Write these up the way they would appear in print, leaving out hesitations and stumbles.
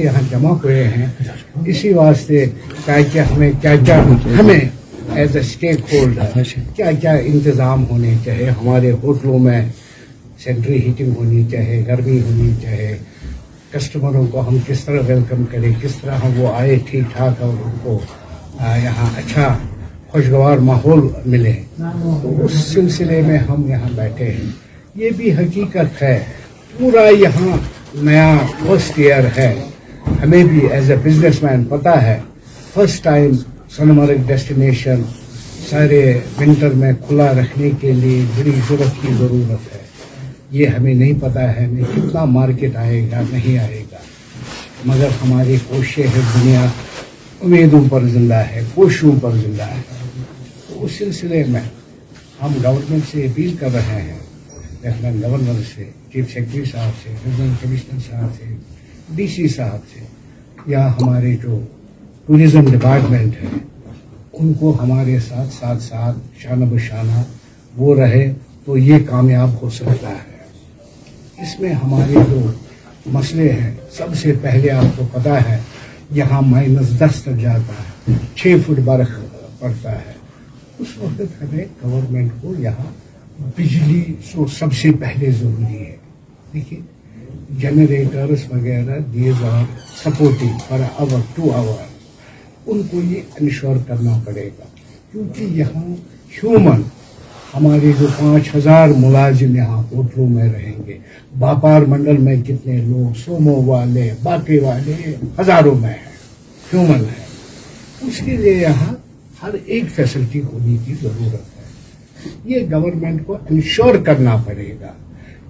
यहाँ जमा हुए हैं, इसी वास्ते क्या हमें क्या हमें एज ए स्टेक होल्डर क्या क्या इंतज़ाम होने चाहिए। हमारे होटलों में सेंट्री हीटिंग होनी चाहिए, गर्मी होनी चाहिए, कस्टमरों को हम किस तरह वेलकम करें, किस तरह हम वो आए ठीक ठाक और उनको यहाँ अच्छा खुशगवार माहौल मिले। तो उस सिलसिले में हम यहाँ बैठे हैं। ये भी हकीकत है, पूरा यहाँ नया फर्स्ट ईयर है। हमें भी एज ए बिजनेसमैन पता है, फर्स्ट टाइम सोनमर्ग डेस्टिनेशन सारे विंटर में खुला रखने के लिए बड़ी जरूरत की ज़रूरत है। ये हमें नहीं पता है हमें कितना मार्केट आएगा नहीं आएगा, मगर हमारी कोशिशें है, दुनिया उम्मीदों पर जिंदा है, कोशिशों पर जिंदा है। तो उस सिलसिले में हम गवर्नमेंट से अपील कर रहे हैं, लेफ्टिनेंट गवर्नर से, चीफ सेक्रेटरी साहब से, रीजनल कमिश्नर साहब से, डीसी साहब से, या हमारे जो टूरिज्म डिपार्टमेंट है उनको हमारे साथ साथ साथ शाना बशाना वो रहे तो ये कामयाब हो सकता है। इसमें हमारे जो मसले हैं, सबसे पहले आपको पता है यहाँ -10 तक जाता है, 6 फुट बर्फ पड़ता है। उस वक्त हमें गवर्नमेंट को यहाँ बिजली तो सबसे पहले ज़रूरी है। देखिए जनरेटर्स वगैरह these are supporting for hour 2 hour, उनको ये इंश्योर करना पड़ेगा, क्योंकि यहाँ ह्यूमन हमारे जो 5000 मुलाजिम यहाँ होटलों में रहेंगे, व्यापार मंडल में कितने लोग, सोमो वाले, बाकी वाले हजारों में हैं, ह्यूमन है। उसके लिए यहाँ हर एक फैसिलिटी होने की ज़रूरत है। ये गवर्नमेंट को इंश्योर करना पड़ेगा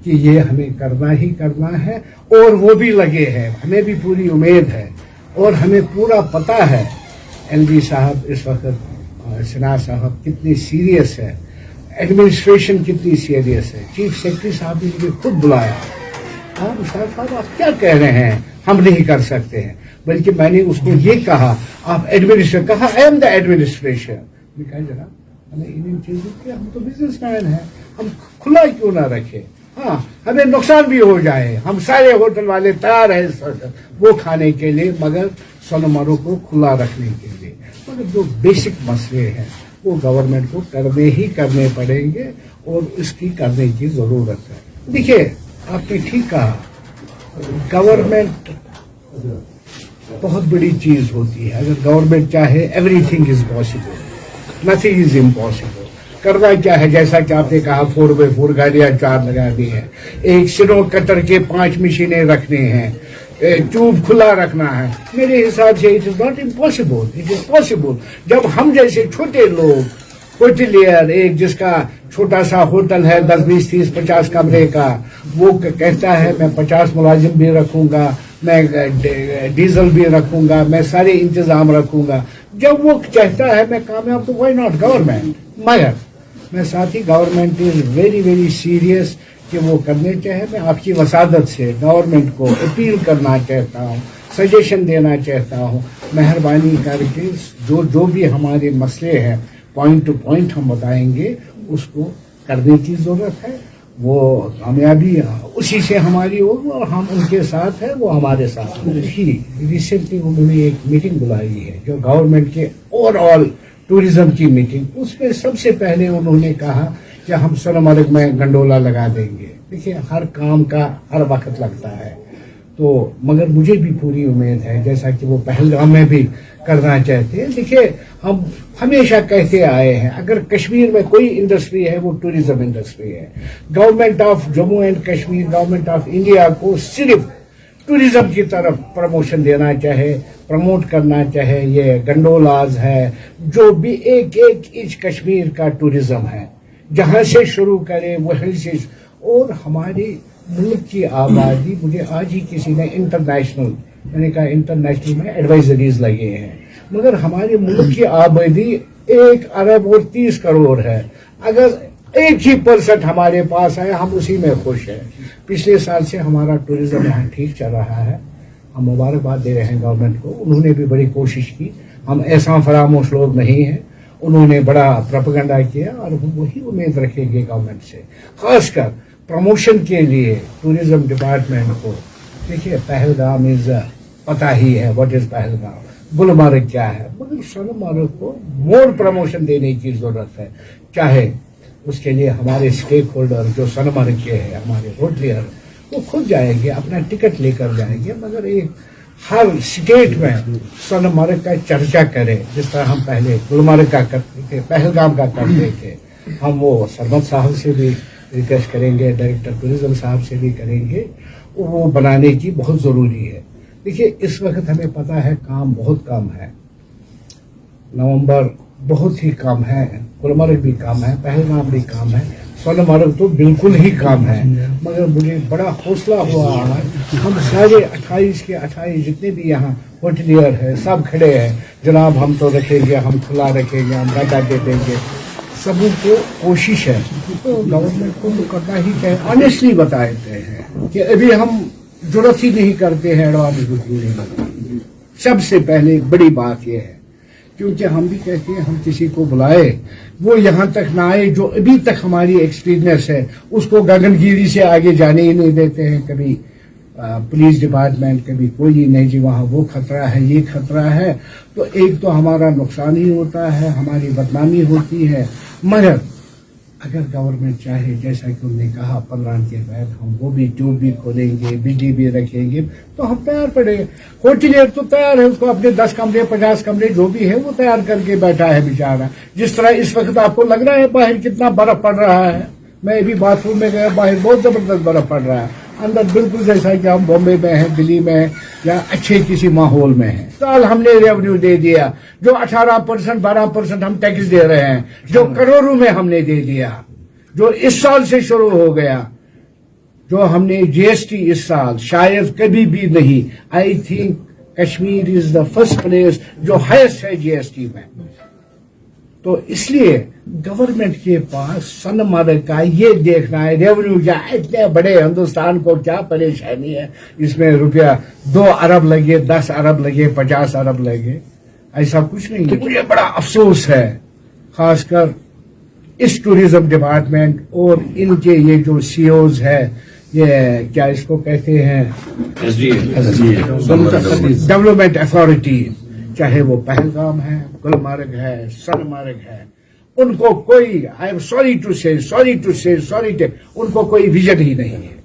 कि ये हमें करना ही करना है, और वो भी लगे हैं, हमें भी पूरी उम्मीद है और हमें पूरा पता है एलजी साहब इस वक्त, सिन्हा साहब कितनी सीरियस है, एडमिनिस्ट्रेशन कितनी सीरियस है। चीफ सेक्रेटरी साहब ने मुझे खुद बुलाया, हाँ मुश्ताक साहब आप क्या कह रहे हैं, हम नहीं कर सकते हैं, बल्कि मैंने उसको ये कहा आप एडमिनिस्ट्रेशन, कहा आई एम द एडमिनिस्ट्रेशन। मैं कहा जनाब हमें इन चीज़ों के, हम तो बिजनेसमैन हैं, हम खुला क्यों ना रखें, हाँ हमें नुकसान भी हो जाए, हम सारे होटल वाले तैयार हैं वो खाने के लिए, मगर सोनमर्ग को खुला रखने के लिए। मगर जो बेसिक मसले हैं वो गवर्नमेंट को करने पड़ेंगे और इसकी करने की ज़रूरत है। देखिए आपने ठीक कहा, गवर्नमेंट बहुत बड़ी चीज़ होती है। अगर गवर्नमेंट चाहे everything is possible, nothing is impossible. करना क्या है, जैसा कि आपने कहा 4x4 गाड़ियाँ 4 लगा दी है, एक सिनो कटर के 5 मशीनें रखने हैं, ट्यूब खुला रखना है। मेरे हिसाब से it is not impossible, it is possible. जब हम जैसे छोटे लोग, होटलियर, एक जिसका छोटा सा होटल है 10, 20, 30, 50 कमरे का, वो कहता है मैं 50 मुलाजिम भी रखूंगा, मैं डीजल भी रखूंगा, मैं सारे इंतजाम रखूंगा, जब वो कहता है मैं कामयाब, तो व्हाई नॉट गवर्नमेंट। मगर मैं साथ ही government is very very serious कि वो करने चाहिए। मैं आपकी वसादत से गवर्नमेंट को अपील करना चाहता हूँ, सजेशन देना चाहता हूँ, मेहरबानी करके जो भी हमारे मसले हैं पॉइंट टू पॉइंट हम बताएंगे, उसको करने की ज़रूरत है। वो कामयाबी उसी से हमारी होगी और हम उनके साथ हैं, वो हमारे साथ ही। रिसेंटली उन्होंने एक मीटिंग बुलाई है जो गवर्नमेंट के ओवरऑल टूरिज्म की मीटिंग, उसमें सबसे पहले उन्होंने कहा कि हम सोनमर्ग में गंडोला लगा देंगे। देखिए हर काम का हर वक्त लगता है, तो मगर मुझे भी पूरी उम्मीद है, जैसा कि वो पहलगाम में भी करना चाहते हैं। देखिए हम हमेशा कहते आए हैं, अगर कश्मीर में कोई इंडस्ट्री है वो टूरिज्म इंडस्ट्री है। Government of Jammu and Kashmir, government of India को सिर्फ टूरिज्म की तरफ प्रमोशन देना चाहे, प्रमोट करना चाहे। ये गंडोलाज है, जो भी एक इंच कश्मीर का टूरिज्म है, जहां से शुरू करें वहीं से। और हमारी मुल्क की आबादी, मुझे आज ही किसी ने इंटरनेशनल, मैंने कहा इंटरनेशनल में एडवाइजरीज लगे हैं, मगर हमारे मुल्क की आबादी 1 अरब और 30 करोड़ है। अगर 1% हमारे पास है, हम उसी में खुश हैं। पिछले साल से हमारा टूरिज्म यहाँ ठीक चल रहा है, हम मुबारकबाद दे रहे हैं गवर्नमेंट को। उन्होंने भी बड़ी कोशिश की, हम ऐसा फरामोश लोग नहीं हैं। उन्होंने बड़ा प्रोपेगेंडा किया और हम वही उम्मीद रखेंगे गवर्नमेंट से, खासकर प्रमोशन के लिए टूरिज्म डिपार्टमेंट को। देखिए पहलगाम इज पता ही है व्हाट इज पहलगाम, गुलमर्ग क्या है, मगर सोनमर्ग को मोर प्रमोशन देने की जरूरत है। चाहे उसके लिए हमारे स्टेक होल्डर जो सोनमर्ग के हैं, हमारे होटलियर, वो खुद जाएंगे, अपना टिकट लेकर जाएंगे, मगर एक हर स्टेट में सोनमर्ग का चर्चा करें, जिस तरह हम पहले गुलमर्ग का करते थे, पहलगाम का करते थे। हम वो सरमद साहब से भी रिक्वेस्ट करेंगे, डायरेक्टर टूरिज्म साहब से भी करेंगे, वो बनाने की बहुत ज़रूरी है। देखिए इस वक्त हमें पता है काम बहुत कम है, नवंबर बहुत ही कम है, गुलमर्ग भी कम है, पहलगाम भी कम है, सोनमर्ग तो बिल्कुल ही कम है। मगर मुझे बड़ा हौसला हुआ आज हम सारे 28 के 28 जितने भी यहाँ होटलियर है सब खड़े हैं, जनाब हम तो रखेंगे, हम खुला रखेंगे, हम डाटा दे देंगे, सबों को कोशिश है। तो गवर्नमेंट को तो करना ही चाहिए। ऑनेस्टली बताते हैं कि अभी हम जरूरत ही नहीं करते हैं एडवांस बुकिंग। सबसे पहले बड़ी बात यह है, क्योंकि हम भी कहते हैं हम किसी को बुलाए वो यहाँ तक ना आए जो अभी तक हमारी एक्सपीरियंस है उसको गगनगिरी से आगे जाने ही नहीं देते हैं। कभी पुलिस डिपार्टमेंट, कभी कोई नहीं जी वहाँ वो खतरा है, ये खतरा है, तो एक तो हमारा नुकसान ही होता है, हमारी बदनामी होती है। मगर अगर गवर्नमेंट चाहे, जैसा कि उन्होंने कहा 15 के बाद हम वो भी ट्यूब भी खोलेंगे, बिजली भी रखेंगे, तो हम तैयार पड़े। होटलियर तो तैयार है, उसको अपने 10 कमरे 50 कमरे जो भी है वो तैयार करके बैठा है बेचारा। जिस तरह इस वक्त आपको लग रहा है बाहर कितना बर्फ पड़ रहा है, मैं अभी बाथरूम में गया, बाहर बहुत जबरदस्त बर्फ पड़ रहा है, अंदर बिल्कुल जैसा कि हम बॉम्बे में हैं, दिल्ली में हैं या अच्छे किसी माहौल में हैं। साल हमने रेवेन्यू दे दिया, जो 18% 12% हम टैक्स दे रहे हैं, जो करोड़ों में हमने दे दिया, जो इस साल से शुरू हो गया, जो हमने जीएसटी इस साल शायद कभी भी नहीं, I think Kashmir is the first place जो हाईएस्ट है जीएसटी में। तो इसलिए गवर्नमेंट के पास सोनमर्ग का ये देखना है रेवेन्यू क्या, इतने बड़े हिंदुस्तान को क्या परेशानी है, इसमें रुपया 2 अरब लगे, 10 अरब लगे, 50 अरब लगे, ऐसा कुछ नहीं है। मुझे बड़ा अफसोस है खासकर इस टूरिज्म डिपार्टमेंट और इनके ये जो सीओज है, ये क्या इसको कहते हैं, डेवलपमेंट अथॉरिटी, चाहे वो पहलगाम है, गुलमर्ग है, सोनमर्ग है, उनको कोई, आई एम सॉरी टू से उनको कोई विजन ही नहीं है।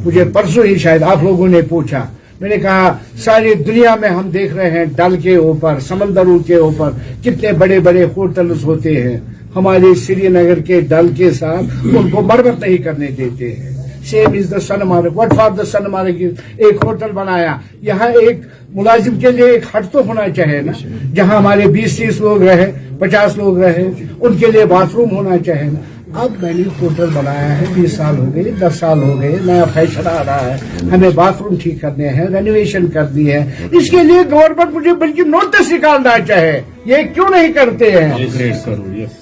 मुझे परसों ही शायद आप लोगों ने पूछा, मैंने कहा सारी दुनिया में हम देख रहे हैं डल के ऊपर, समंदरों के ऊपर कितने बड़े बड़े होटल्स होते हैं, हमारे श्रीनगर के डल के साथ उनको मरम्मत नहीं करने देते हैं। Same is the Sonmarg, what for the Sonmarg, एक होटल बनाया, यहाँ एक मुलाजिम के लिए एक हट तो होना चाहिए ना, जहाँ हमारे 20-30 लोग रहे, 50 लोग रहे, उनके लिए बाथरूम होना चाहिए ना। अब मैंने होटल बनाया है, 20 साल हो गए, 10 साल हो गए, नया फैशन आ रहा है, हमें बाथरूम ठीक करने हैं, रेनोवेशन करनी है, इसके लिए गवर्नमेंट मुझे बल्कि नोटिस निकालना चाहे, ये क्यों नहीं करते हैं?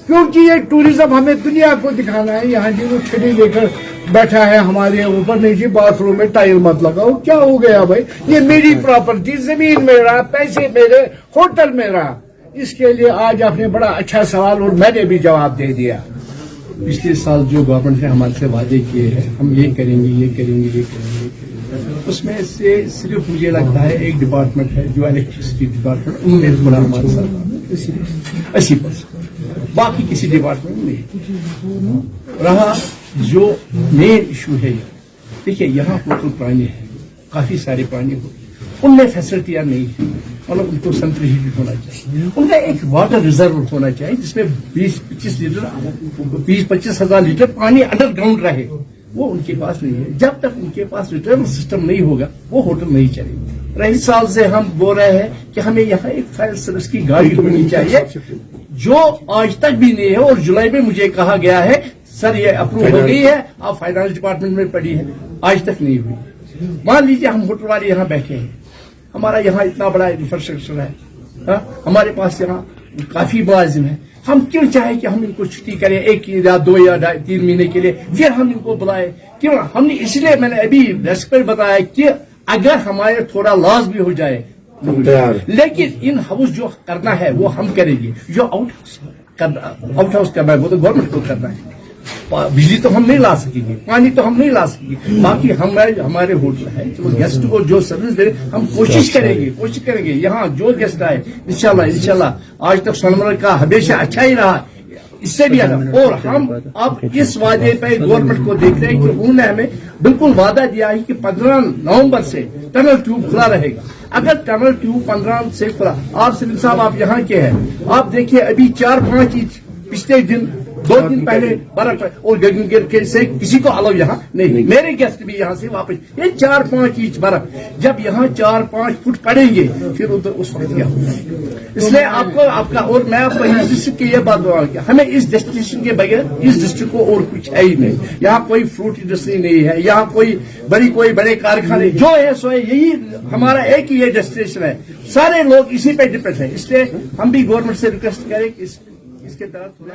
क्योंकि ये टूरिज्म हमें दुनिया को दिखाना है। यहाँ जी वो छड़ी लेकर बैठा है हमारे ऊपर, नहीं जी बाथरूम में टाइल मत लगाओ, क्या हो गया भाई, ये मेरी प्रॉपर्टी, जमीन मेरा, पैसे मेरे, होटल मेरा। इसके लिए आज आपने बड़ा अच्छा सवाल और मैंने भी जवाब दे दिया। पिछले साल जो गवर्नमेंट ने हमारे से वादे किए हैं, हम ये करेंगे, ये करेंगे, ये करेंगे, उसमें से सिर्फ मुझे लगता है एक डिपार्टमेंट है जो इलेक्ट्रिसिटी डिपार्टमेंट, उनमें थोड़ा हमारे साथ 80%, बाकी किसी डिपार्टमेंट में नहीं। रहा जो मेन इशू है, देखिए यहाँ होटल पुराने हैं, काफी सारे पुराने होटल, उनमें फैसिलिटियां नहीं है, मतलब उनको सेंट्रल हीटेड होना चाहिए, उनका एक वाटर रिजर्व होना चाहिए जिसमें 20-25 हजार लीटर पानी अंडरग्राउंड रहे, वो उनके पास नहीं है। जब तक उनके पास रिटर्न सिस्टम नहीं होगा वो होटल नहीं चलेगी। रही साल से हम बोल रहे हैं कि हमें यहाँ एक फायर सर्विस की गाड़ी होनी चाहिए, जो आज तक भी नहीं है, और जुलाई में मुझे कहा गया है सर ये अप्रूव हो गई है, आप फाइनेंस डिपार्टमेंट में पड़ी है, आज तक नहीं हुई। मान लीजिए हम होटल वाले यहाँ बैठे हैं, हमारा यहाँ इतना बड़ा इंफ्रास्ट्रक्चर है, हमारे पास यहाँ काफी मुलाजिम है, हम क्यों चाहे कि हम इनको छुट्टी करें 1 या 2 या 3 महीने के लिए, फिर हम इनको बुलाए क्यों? हमने इसलिए मैंने अभी रेस्पेक्ट बताया कि अगर हमारे थोड़ा लॉस भी हो जाए, लेकिन इन हाउस जो करना है वो हम करेंगे, जो आउट हाउस करना है वो तो गवर्नमेंट को करना है। बिजली तो हम नहीं ला सकेंगे, पानी तो हम नहीं ला सकेंगे, बाकी हमारे होटल है तो गेस्ट को जो सर्विस दे हम कोशिश करेंगे यहाँ जो गेस्ट आए इंशाल्लाह आज तक सोनमर्ग का हमेशा अच्छा ही रहा, इससे भी अच्छा। और हम अब इस वादे पे गवर्नमेंट को देख रहे हैं कि उन्होंने हमें बिल्कुल वादा दिया है कि 15 नवंबर से टनल ट्यूब खुला रहेगा। अगर टनल ट्यूब 15 से खुला, आप सलीम साहब आप यहाँ के हैं, आप देखिए अभी 4-5 इंच पिछले दिन 2 दिन पहले बर्फ और गगनगिर के से किसी को अलाउ यहाँ नहीं, मेरे गेस्ट भी यहाँ से वापस, ये 4-5 इंच बर्फ जब यहाँ 4-5 फुट पड़ेंगे फिर उधर उस वक्त क्या होगा। इसलिए आपका और मैं आपको इस डिस्ट्रिक्ट की ये बात बताऊंगा, हमें इस डेस्टिनेशन के बगैर इस डिस्ट्रिक्ट को और कुछ है ही नहीं। यहाँ कोई फ्रूट इंडस्ट्री नहीं है, यहाँ कोई बड़े कारखाने जो है सो है, यही हमारा एक ही ये डेस्टिनेशन है, सारे लोग इसी पे डिपेंड है। इसलिए हम भी गवर्नमेंट से रिक्वेस्ट करें कि इसके तरफ थोड़ा